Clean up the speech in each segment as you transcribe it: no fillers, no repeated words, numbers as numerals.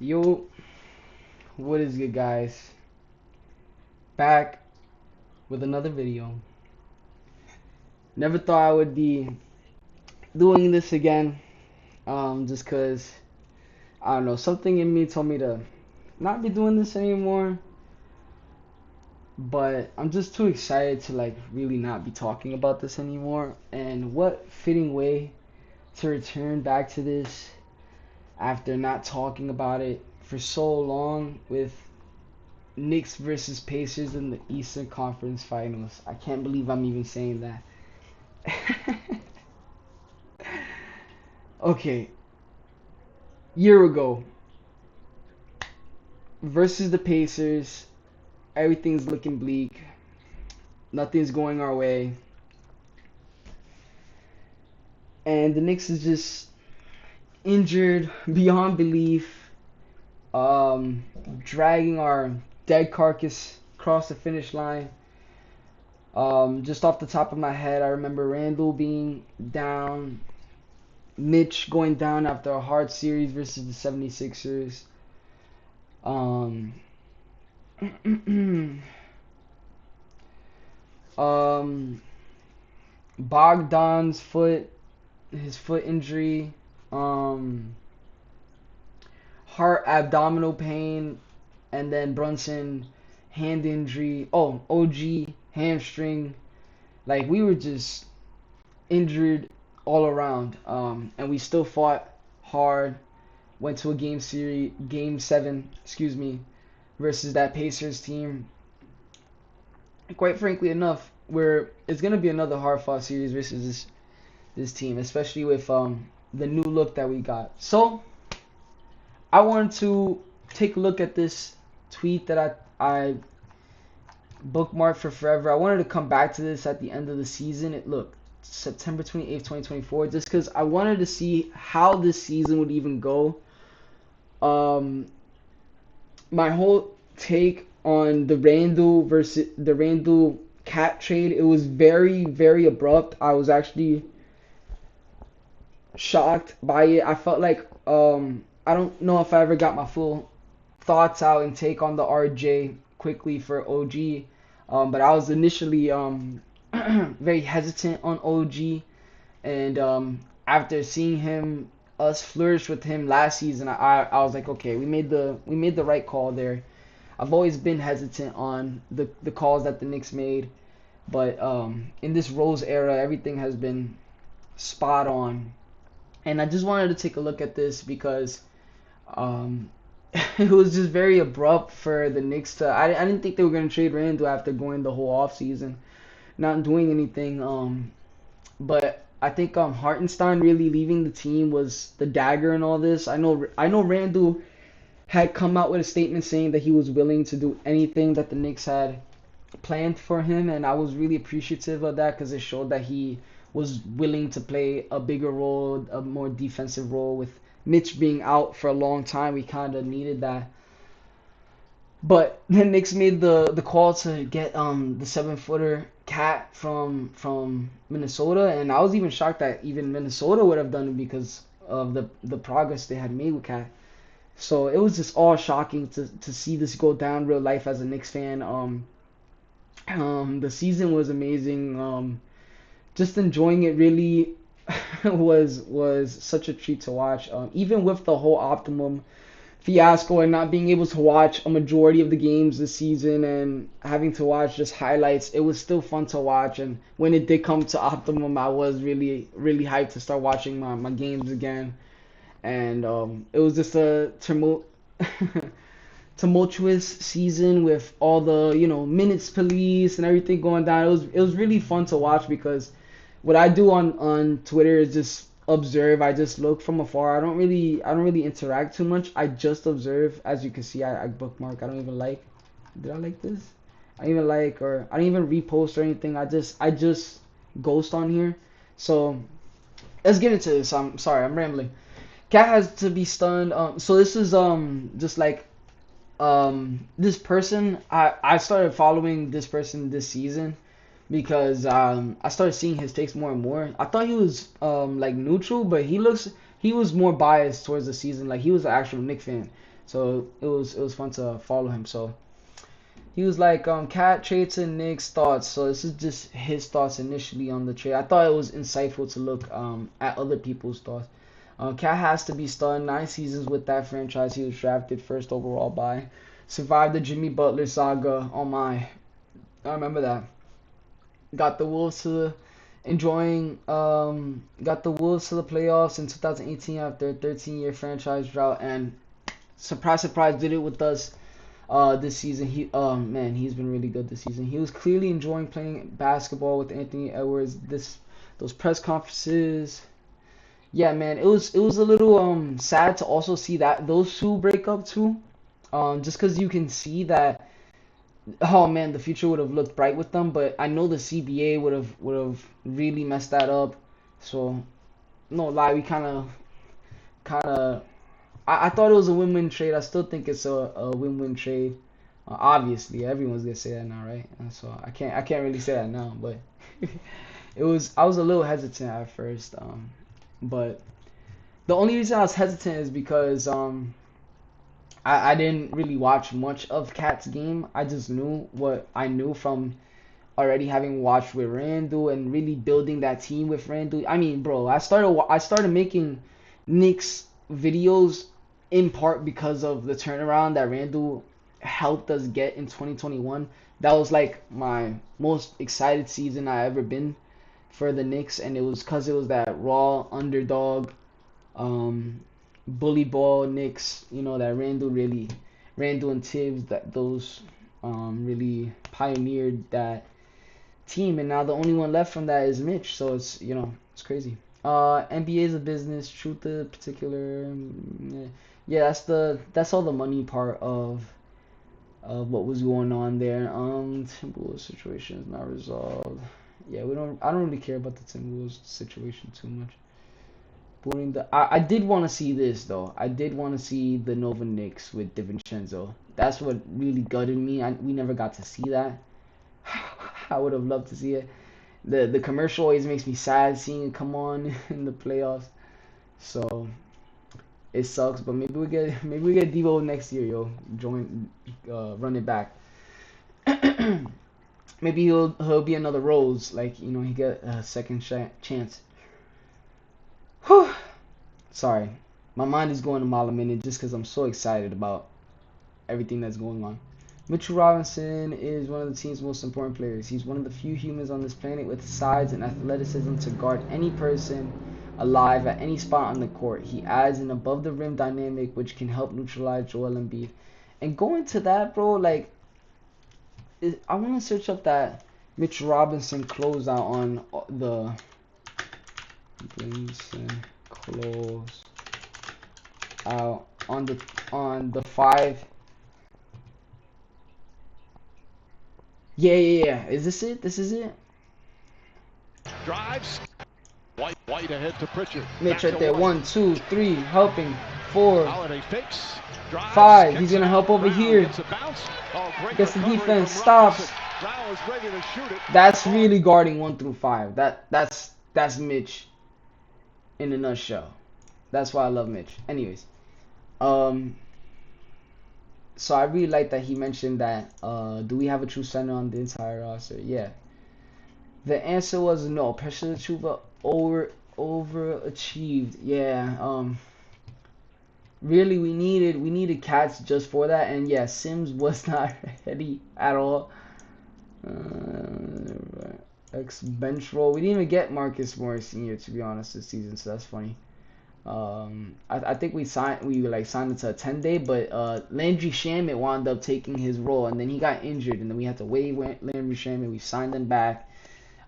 Yo, what is good, guys? Back with another video. Never thought I would be doing this again. Just cause I don't know, something in me told me to not be doing this anymore. But I'm just too excited to like really not be talking about this anymore. And what fitting way to return back to this after not talking about it for so long with Knicks versus Pacers in the Eastern Conference Finals. I can't believe I'm even saying that. Okay, year ago versus the Pacers, everything's looking bleak. Nothing's going our way, and the Knicks is just injured beyond belief. Um, Dragging our dead carcass across the finish line. Just off the top of my head, I remember Randall being down, Mitch going down after a hard series versus the 76ers. Um, um, Bogdan's his foot injury, um, heart abdominal pain, and then Brunson hand injury. Oh, OG hamstring. Like we were just injured all around. And we still fought hard. Went to a game seven, excuse me, versus that Pacers team. Quite frankly enough, where it's gonna be another hard fought series versus this team, especially with the new look that we got. So I wanted to take a look at this tweet that I bookmarked for forever. I wanted to come back to this at the end of the season. It looked September 28th, 2024, just because I wanted to see how this season would even go. Um, my whole take on the Randall Cat trade, it was very, very abrupt. I was actually shocked by it. I felt like I don't know if I ever got my full thoughts out and take on the RJ quickly for OG. But I was initially very hesitant on OG, and after seeing us flourish with him last season, I was like, okay, we made the right call there. I've always been hesitant on the calls that the Knicks made, but in this Rose era, everything has been spot on. And I just wanted to take a look at this because um, it was just very abrupt for the Knicks to. I didn't think they were going to trade Randall after going the whole offseason, not doing anything. But I think Hartenstein really leaving the team was the dagger in all this. I know Randall had come out with a statement saying that he was willing to do anything that the Knicks had planned for him, and I was really appreciative of that because it showed that he was willing to play a bigger role, a more defensive role. With Mitch being out for a long time, we kind of needed that. But the Knicks made the call to get the 7 footer Cat from Minnesota, and I was even shocked that even Minnesota would have done it because of the progress they had made with Cat. So it was just all shocking to see this go down real life as a Knicks fan. The season was amazing. Just enjoying it really was such a treat to watch. Even with the whole optimum fiasco and not being able to watch a majority of the games this season and having to watch just highlights, it was still fun to watch. And when it did come to optimum, I was really really hyped to start watching my games again. And it was just a tumultuous season with all the minutes police and everything going down. It was really fun to watch because what I do on Twitter is just observe. I just look from afar. I don't really interact too much. I just observe. As you can see, I bookmark. I don't even like. Did I like this? I don't even like, or I don't even repost or anything. I just ghost on here. So let's get into this. I'm sorry, I'm rambling. Cat has to be stunned. So this is just like this person. I started following this person this season because I started seeing his takes more and more. I thought he was like neutral, but he was more biased towards the season. Like he was an actual Knicks fan. So it was fun to follow him. So he was like, Cat trade to Knicks thoughts. So this is just his thoughts initially on the trade. I thought it was insightful to look at other people's thoughts. Cat has to be stunned. 9 seasons with that franchise. He was drafted first overall by. Survived the Jimmy Butler saga. Oh my, I remember that. Got the Wolves to got the Wolves to the playoffs in 2018 after a 13-year franchise drought, and surprise surprise did it with us this season. Man, he's been really good this season. He was clearly enjoying playing basketball with Anthony Edwards. Those press conferences. Yeah, man, it was a little sad to also see that those two break up too. Just because you can see that, oh man, the future would have looked bright with them, but I know the CBA would have really messed that up. So no lie, we kind of I thought it was a win-win trade. I still think it's a win-win trade. Obviously, everyone's gonna say that now, right? And so I can't really say that now, but I was a little hesitant at first, but the only reason I was hesitant is because I didn't really watch much of Cat's game. I just knew what I knew from already having watched with Randall and really building that team with Randall. I mean, bro, I started making Knicks videos in part because of the turnaround that Randall helped us get in 2021. That was like my most excited season I ever been for the Knicks, and it was because it was that raw underdog, um, bully ball Knicks. You know that Randall and Tibbs, that those really pioneered that team, and now the only one left from that is Mitch. So it's crazy. NBA is a business. Truth in particular, yeah, that's all the money part of what was going on there. Timberwolves situation is not resolved. Yeah, I don't really care about the Timberwolves situation too much. I did want to see this though. I did want to see the Nova Knicks with DiVincenzo. That's what really gutted me. We never got to see that. I would have loved to see it. The commercial always makes me sad seeing it come on in the playoffs. So it sucks, but maybe we get Devo next year, yo. Run it back. Maybe he'll be another Rose, like he get a second chance. Whew. Sorry, my mind is going a mile a minute just because I'm so excited about everything that's going on. Mitchell Robinson is one of the team's most important players. He's one of the few humans on this planet with size and athleticism to guard any person alive at any spot on the court. He adds an above the rim dynamic which can help neutralize Joel Embiid. And going to that, bro, like I want to search up that Mitchell Robinson closeout on the Robinson close out on the 5. Yeah. Is this it? This is it? Drives. White ahead to Pritchard. Mitch right there. 1, 2, 3, helping. 4, Holiday fakes. Drives, 5. He's gonna help over here. Gets Gets the defense. Stops. That's really guarding 1 through 5. That's Mitch in a nutshell. That's why I love Mitch. Anyways, so I really like that he mentioned that. Do we have a true center on the entire roster? Yeah. The answer was no. Pressure Chuba overachieved. Yeah. Really, we needed Cats just for that, and yeah, Sims was not ready at all. Ex bench role. We didn't even get Marcus Morris Sr. to be honest this season, so that's funny. I think we signed it to a 10-day, but Landry Shamet wound up taking his role, and then he got injured, and then we had to waive Landry Shamet. We signed him back,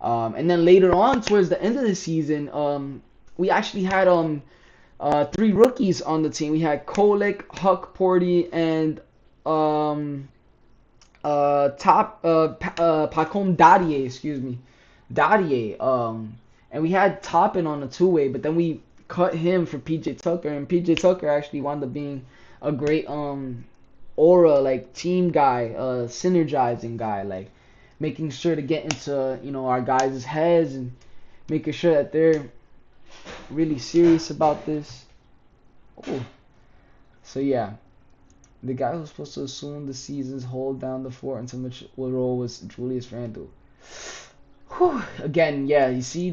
and then later on towards the end of the season, we actually had 3 rookies on the team. We had Kolek, Huck Porty, and Pacom Dadier, excuse me, and we had Toppin on the 2-way, but then we cut him for PJ Tucker, and PJ Tucker actually wound up being a great aura, like team guy, synergizing guy, like making sure to get into our guys' heads and making sure that they're really serious about this. Ooh. So yeah, The guy who's supposed to assume the season's hold down the fort until Mitch will roll was Julius Randle. Whew. Again, yeah, you see,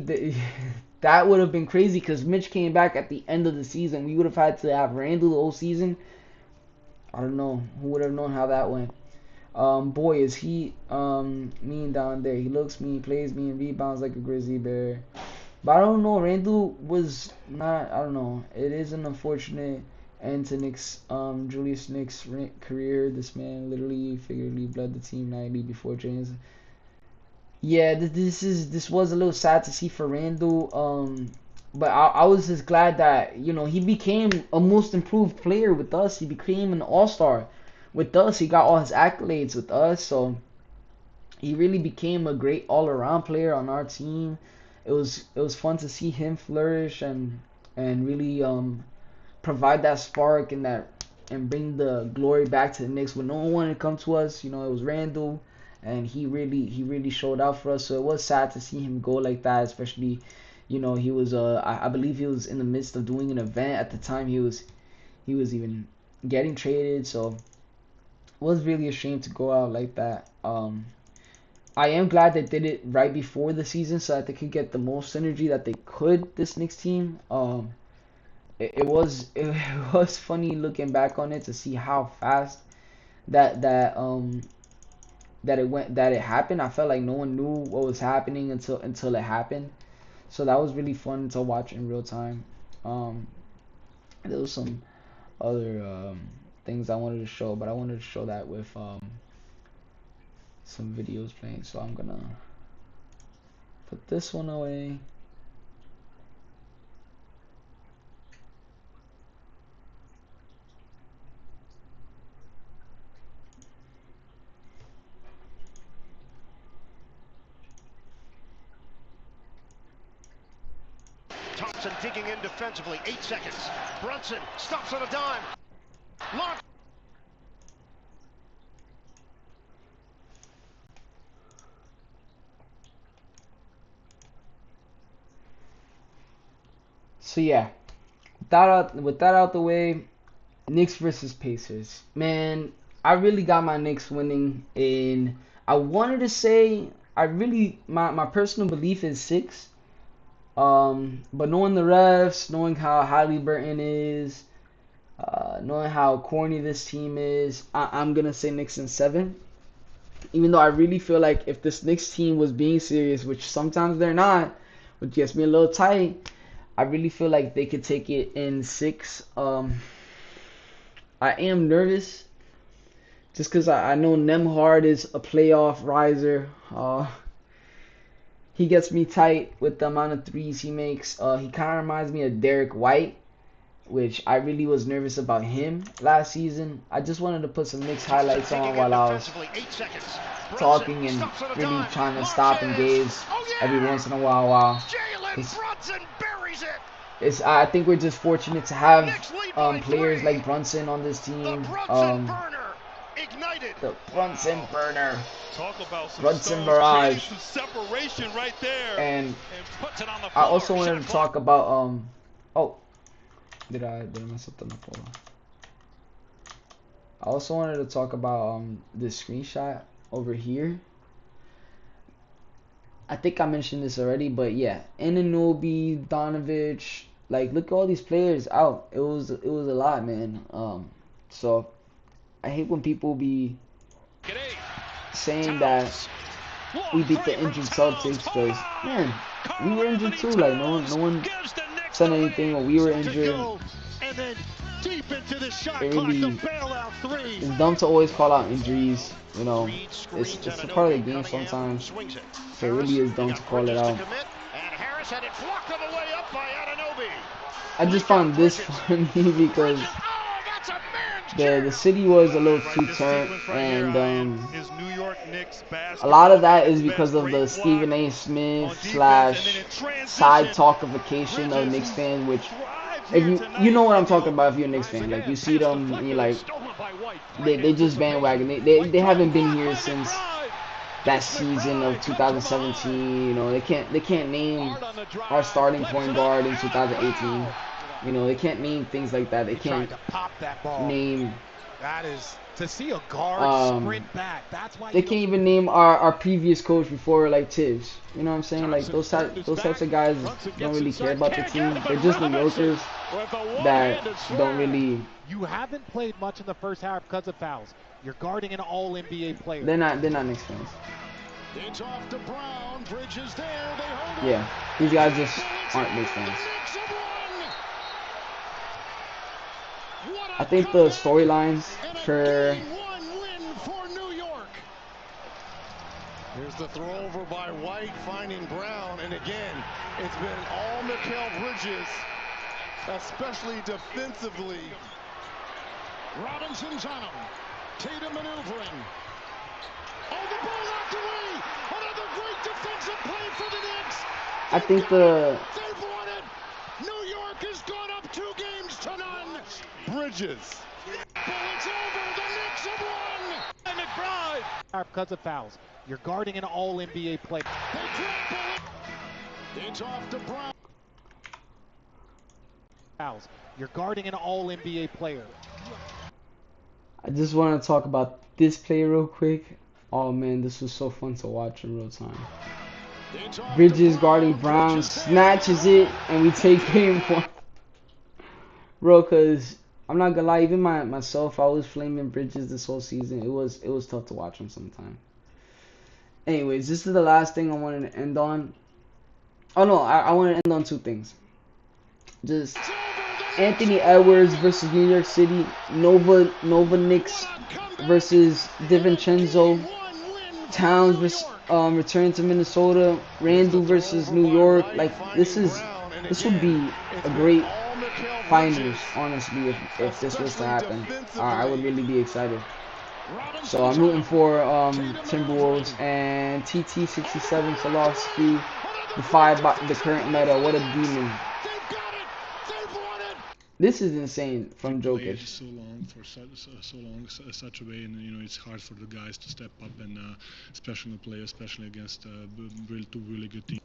that would have been crazy because Mitch came back at the end of the season. We would have had to have Randle the whole season. I don't know. Who would have known how that went? Boy, is he mean down there. He looks mean, plays mean, rebounds like a grizzly bear. But I don't know. Randle was not. I don't know. It is an unfortunate end to Knicks, Julius Knicks' career. This man literally, figuratively bled the team 90 before James. Yeah, this was a little sad to see for Randle. But I was just glad that he became a most improved player with us. He became an all-star with us. He got all his accolades with us. So he really became a great all-around player on our team. It was fun to see him flourish and really provide that spark and bring the glory back to the Knicks when no one wanted to come to us. It was Randle, and he really showed out for us. So it was sad to see him go like that, especially he was I believe he was in the midst of doing an event at the time he was even getting traded. So it was really a shame to go out like that. I am glad they did it right before the season so that they could get the most synergy that they could, this Knicks team. It was funny looking back on it to see how fast that that um that it happened. I felt like no one knew what was happening until it happened. So that was really fun to watch in real time. Um, there was some other things I wanted to show, but I wanted to show that with some videos playing. So I'm gonna put this one away. Thompson digging in defensively. 8 seconds. Brunson stops on a dime. Launch. So yeah, with that out the way, Knicks versus Pacers. Man, I really got my Knicks winning in. I wanted to say my personal belief is 6. But knowing the refs, knowing how Halliburton is, knowing how corny this team is, I'm gonna say Knicks in 7. Even though I really feel like if this Knicks team was being serious, which sometimes they're not, which gets me a little tight, I really feel like they could take it in 6. I am nervous just because I know Nemhard is a playoff riser. He gets me tight with the amount of threes he makes. He kind of reminds me of Derek White, which I really was nervous about him last season. I just wanted to put some Knicks highlights on while I was talking and really trying to stop and gaze every once in a while. I think we're just fortunate to have players like Brunson on this team. The Brunson burner. Talk about some Brunson stars, barrage. some separation right there. And puts it on the I floor. also wanted to talk about oh, did I mess up the photo? I also wanted to talk about this screenshot over here. I think I mentioned this already, but yeah, Anunoby, Donovich, like look at all these players out. It was a lot, man. So I hate when people be saying that we beat the injured Celtics because man, we were injured too. Like no one said anything when we were injured. It really is dumb to always call out injuries. It's a part of the game sometimes. So it really is dumb to call it out. I just found this funny because the city was a little too turned, and a lot of that is because of the Stephen A. Smith slash side talkification of Knicks fans, which if you know what I'm talking about if you're a Knicks fan, like you see them and you're like they just bandwagon. They haven't been here since that season of 2017. They can't name our starting point guard in 2018. They can't name things like that. They can't name That is to see a guard sprint back. That's why They can't even name our previous coach before, like Tibbs. You know what I'm saying? Like those types of guys don't really care about the team. They're just New Yorkers that don't really. You haven't played much in the first half because of fouls. You're guarding an All NBA player. They're not Knicks fans. It's off to Brown. Bridges there. They hold it. Yeah, these guys just aren't Knicks fans. I think the storylines for Here's the throw over by White, finding Brown, and again, it's been all Mikal Bridges, especially defensively. Robinson's on him. Tatum maneuvering. Oh, the ball knocked away. Another great defensive play for the Knicks. I think They've won it. New York has gone up 2 games to none. Bridges. It's over. The Knicks have won. And McBride. Because of fouls. You're guarding an All NBA player. They trample it. It's off to Brown. Fouls. You're guarding an All NBA player. I just want to talk about this play real quick. Oh man, this was so fun to watch in real time. Bridges guarding Brown, snatches it, and we take game 1. Bro, cause I'm not gonna lie, even myself, I was flaming Bridges this whole season. It was tough to watch him sometimes. Anyways, this is the last thing I wanted to end on. Oh no, I want to end on 2 things. Just Anthony Edwards versus New York City, Nova Knicks versus DiVincenzo, Towns versus returning to Minnesota, Randall versus New York. Like this would be a great finals, honestly, if this was to happen. I would really be excited. So I'm rooting for Timberwolves and TT67 philosophy, defied by the current meta. What a demon! This is insane from Jokic. So long for such a way, and you know it's hard for the guys to step up and especially play, especially against 2 really good teams.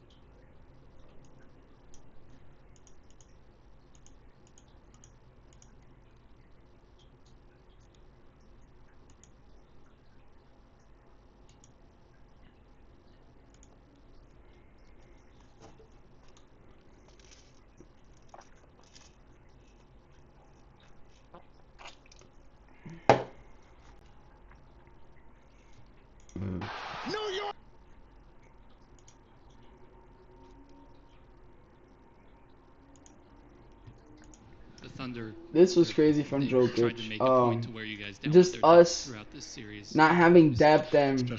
New York. The Thunder. This was crazy from Tried to make a point to Jokic. wear you guys down Just with their depth us throughout this series. not having depth and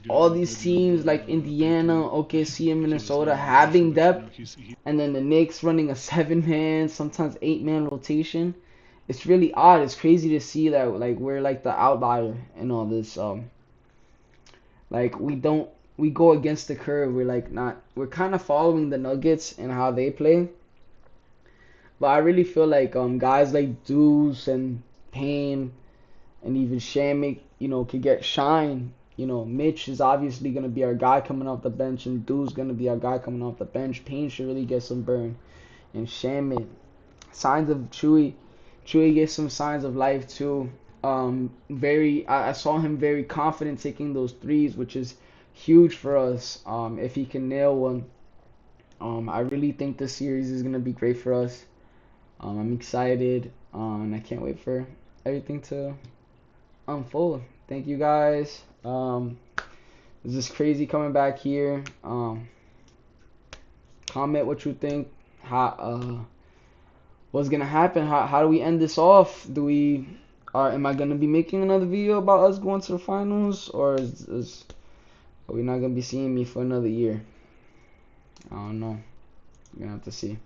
all these teams like Indiana, OKC, and Minnesota having depth, and then the Knicks running a 7-man, sometimes 8-man rotation. It's really odd. It's crazy to see that like we're like the outlier in all this. Like we go against the curve. We're kind of following the Nuggets and how they play. But I really feel like guys like Deuce and Payne and even Shamik, could get shine. Mitch is obviously gonna be our guy coming off the bench, and Deuce gonna be our guy coming off the bench. Payne should really get some burn, and Shamik. Signs of Chewy gets some signs of life too. I saw him very confident taking those threes, which is huge for us. If he can nail one, I really think this series is gonna be great for us. I'm excited, and I can't wait for everything to unfold. Thank you guys. This is crazy coming back here. Comment what you think. What's gonna happen? How do we end this off? Am I gonna be making another video about us going to the finals, or are we not gonna be seeing me for another year? I don't know. We're gonna have to see.